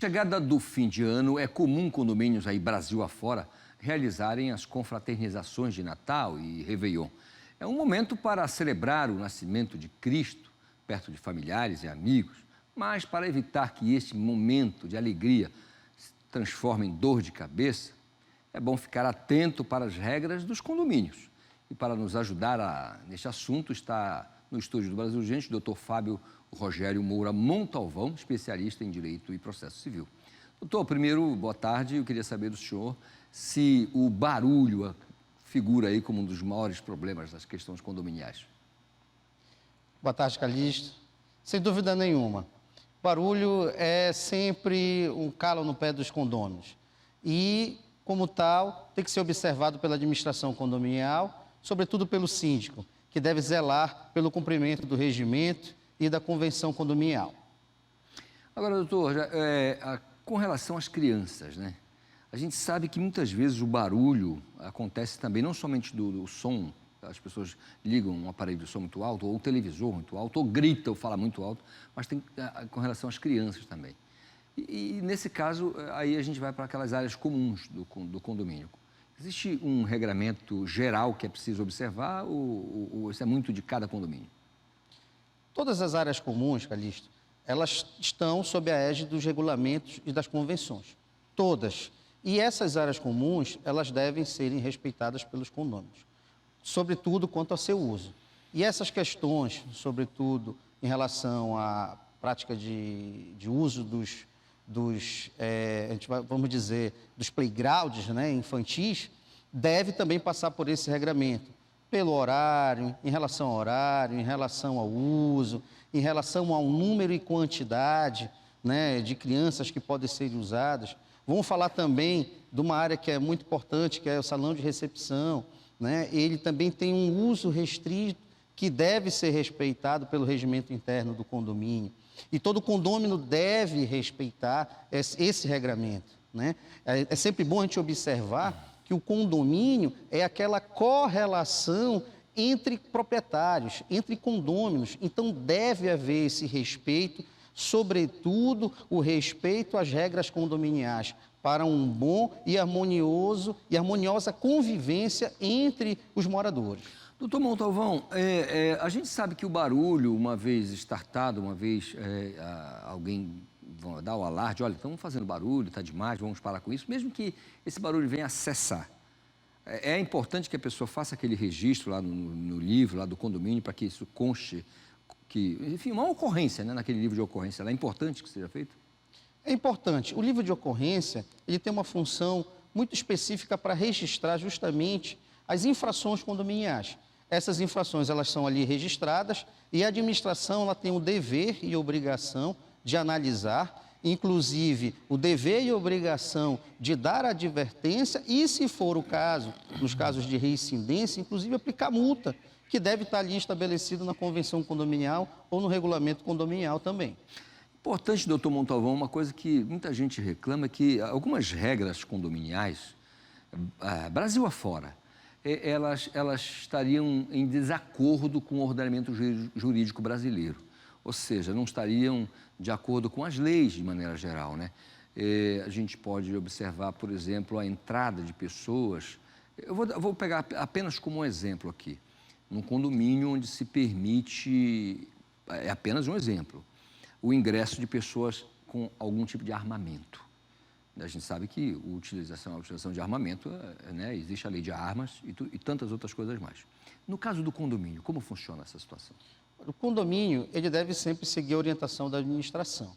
Chegada do fim de ano, é comum condomínios aí Brasil afora realizarem as confraternizações de Natal e Réveillon. É um momento para celebrar o nascimento de Cristo, perto de familiares e amigos, mas para evitar que esse momento de alegria se transforme em dor de cabeça, é bom ficar atento para as regras dos condomínios. E para nos ajudar neste assunto está no estúdio do Brasil Urgente o Dr. Fábio Rogério Moura Montalvão, especialista em Direito e Processo Civil. Doutor, primeiro, boa tarde. Eu queria saber do senhor se o barulho figura aí como um dos maiores problemas das questões condominiais. Boa tarde, Calixto. Sem dúvida nenhuma. Barulho é sempre um calo no pé dos condôminos. E, como tal, tem que ser observado pela administração condominial, sobretudo pelo síndico, que deve zelar pelo cumprimento do regimento e da convenção condominial. Agora, doutor, com relação às crianças, né? A gente sabe que muitas vezes o barulho acontece também, não somente do som, as pessoas ligam um aparelho de som muito alto, ou um televisor muito alto, ou gritam, ou falam muito alto, mas tem com relação às crianças também. E nesse caso, aí a gente vai para aquelas áreas comuns do condomínio. Existe um regramento geral que é preciso observar ou isso é muito de cada condomínio? Todas as áreas comuns, Calixto, elas estão sob a égide dos regulamentos e das convenções. Todas. E essas áreas comuns, elas devem serem respeitadas pelos condôminos, sobretudo quanto ao seu uso. E essas questões, sobretudo em relação à prática de uso vamos dizer, dos playgrounds, né, infantis, deve também passar por esse regramento, pelo horário, em relação ao horário, em relação ao uso, em relação ao número e quantidade, né, de crianças que podem ser usadas. Vamos falar também de uma área que é muito importante, que é o salão de recepção, né? Ele também tem um uso restrito que deve ser respeitado pelo regimento interno do condomínio. E todo condomínio deve respeitar esse regramento, né? É sempre bom a gente observar que o condomínio é aquela correlação entre proprietários, entre condôminos. Então, deve haver esse respeito, sobretudo o respeito às regras condominiais, para um bom e harmoniosa convivência entre os moradores. Doutor Montalvão, a gente sabe que o barulho, uma vez startado, uma vez alguém dá o alarde, olha, estamos fazendo barulho, está demais, vamos parar com isso, mesmo que esse barulho venha a cessar. É importante que a pessoa faça aquele registro lá no livro, lá do condomínio, para que isso conste, enfim, uma ocorrência, né, naquele livro de ocorrência. É importante que seja feito? É importante. O livro de ocorrência, ele tem uma função muito específica para registrar justamente as infrações condominiais. Essas infrações, elas são ali registradas e a administração, ela tem o dever e obrigação de analisar, inclusive o dever e obrigação de dar advertência e, se for o caso, nos casos de reincidência, inclusive aplicar multa, que deve estar ali estabelecido na convenção condominial ou no regulamento condominial também. Importante, doutor Montalvão, uma coisa que muita gente reclama é que algumas regras condominiais, Brasil afora, elas estariam em desacordo com o ordenamento jurídico brasileiro. Ou seja, não estariam de acordo com as leis de maneira geral, né? A gente pode observar, por exemplo, a entrada de pessoas. Eu vou pegar apenas como um exemplo aqui. Num condomínio onde se permite, é apenas um exemplo, o ingresso de pessoas com algum tipo de armamento. A gente sabe que a utilização de armamento, né, existe a lei de armas e tantas outras coisas mais. No caso do condomínio, como funciona essa situação? O condomínio, ele deve sempre seguir a orientação da administração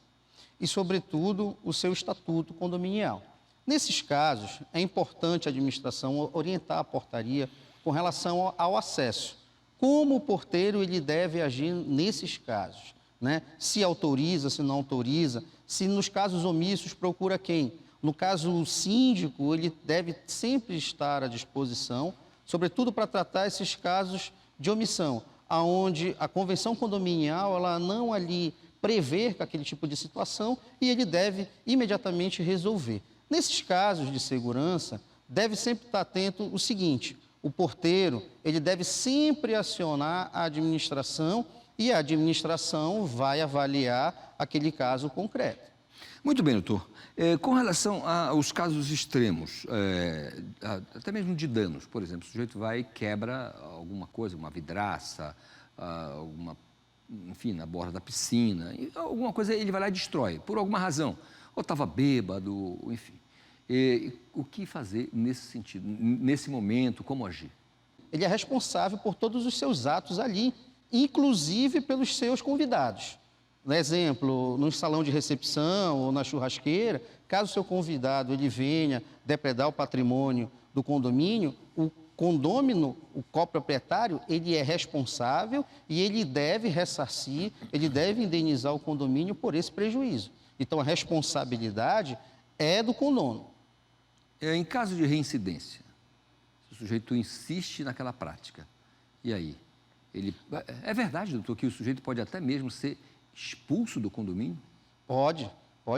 e, sobretudo, o seu estatuto condominial. Nesses casos, é importante a administração orientar a portaria com relação ao acesso. Como o porteiro ele deve agir nesses casos, né? Se autoriza, se não autoriza, se nos casos omissos procura quem? No caso, o síndico, ele deve sempre estar à disposição, sobretudo para tratar esses casos de omissão, onde a convenção condominial ela não ali prevê aquele tipo de situação e ele deve imediatamente resolver. Nesses casos de segurança, deve sempre estar atento o seguinte: o porteiro ele deve sempre acionar a administração e a administração vai avaliar aquele caso concreto. Muito bem, doutor. Com relação aos casos extremos, até mesmo de danos, por exemplo, o sujeito vai e quebra alguma coisa, uma vidraça, enfim, na borda da piscina, alguma coisa ele vai lá e destrói, por alguma razão. Ou estava bêbado, enfim. O que fazer nesse sentido, nesse momento, como agir? Ele é responsável por todos os seus atos ali, inclusive pelos seus convidados. Por exemplo, no salão de recepção ou na churrasqueira, caso o seu convidado ele venha depredar o patrimônio do condomínio, o condômino, o coproprietário, ele é responsável e ele deve ressarcir, ele deve indenizar o condomínio por esse prejuízo. Então, a responsabilidade é do condômino. Em caso de reincidência, se o sujeito insiste naquela prática, e aí? É verdade, doutor, que o sujeito pode até mesmo ser expulso do condomínio? Pode,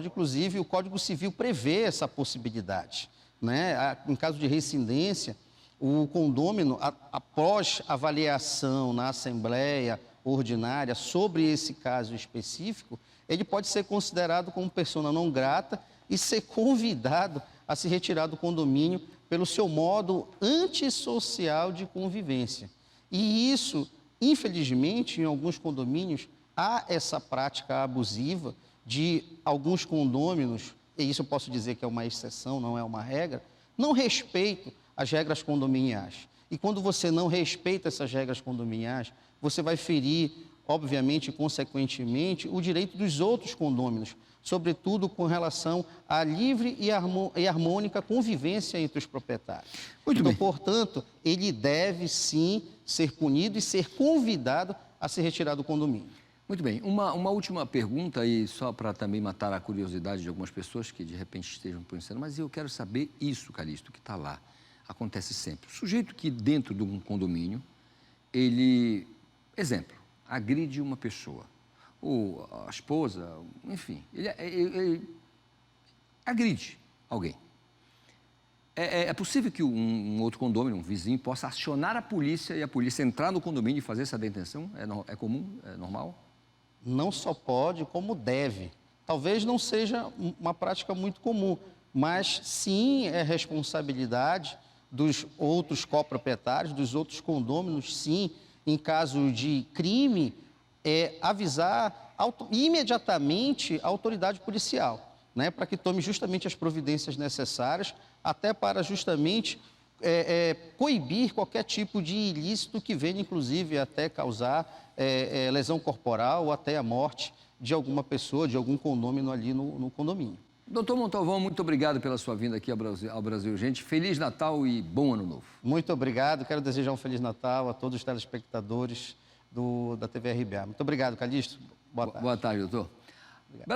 inclusive o Código Civil prevê essa possibilidade, né? Em caso de reincidência, o condômino, após avaliação na Assembleia Ordinária sobre esse caso específico, ele pode ser considerado como persona não grata e ser convidado a se retirar do condomínio pelo seu modo antissocial de convivência. E isso, infelizmente, em alguns condomínios, há essa prática abusiva de alguns condôminos, e isso eu posso dizer que é uma exceção, não é uma regra, não respeitam as regras condominiais. E quando você não respeita essas regras condominiais, você vai ferir, obviamente e consequentemente, o direito dos outros condôminos, sobretudo com relação à livre e harmônica convivência entre os proprietários. Muito então, bem. portanto, ele deve sim ser punido e ser convidado a se retirar do condomínio. Muito bem. Uma última pergunta, e só para também matar a curiosidade de algumas pessoas que de repente estejam pensando, mas eu quero saber isso, Calixto, que está lá. Acontece sempre. O sujeito que dentro de um condomínio, ele, exemplo, agride uma pessoa, ou a esposa, enfim, ele agride alguém. É possível que um outro condomínio, um vizinho, possa acionar a polícia e a polícia entrar no condomínio e fazer essa detenção? É comum? É normal? Não só pode, como deve. Talvez não seja uma prática muito comum, mas sim é responsabilidade dos outros coproprietários, dos outros condôminos, sim, em caso de crime, avisar imediatamente a autoridade policial, né, para que tome justamente as providências necessárias, até para justamente coibir qualquer tipo de ilícito que venha, inclusive, até causar lesão corporal ou até a morte de alguma pessoa, de algum condômino ali no condomínio. Doutor Montalvão, muito obrigado pela sua vinda aqui ao Brasil Gente. Feliz Natal e bom Ano Novo. Muito obrigado. Quero desejar um Feliz Natal a todos os telespectadores da TV RBA. Muito obrigado, Calixto. Boa tarde. Boa tarde, doutor. Obrigado.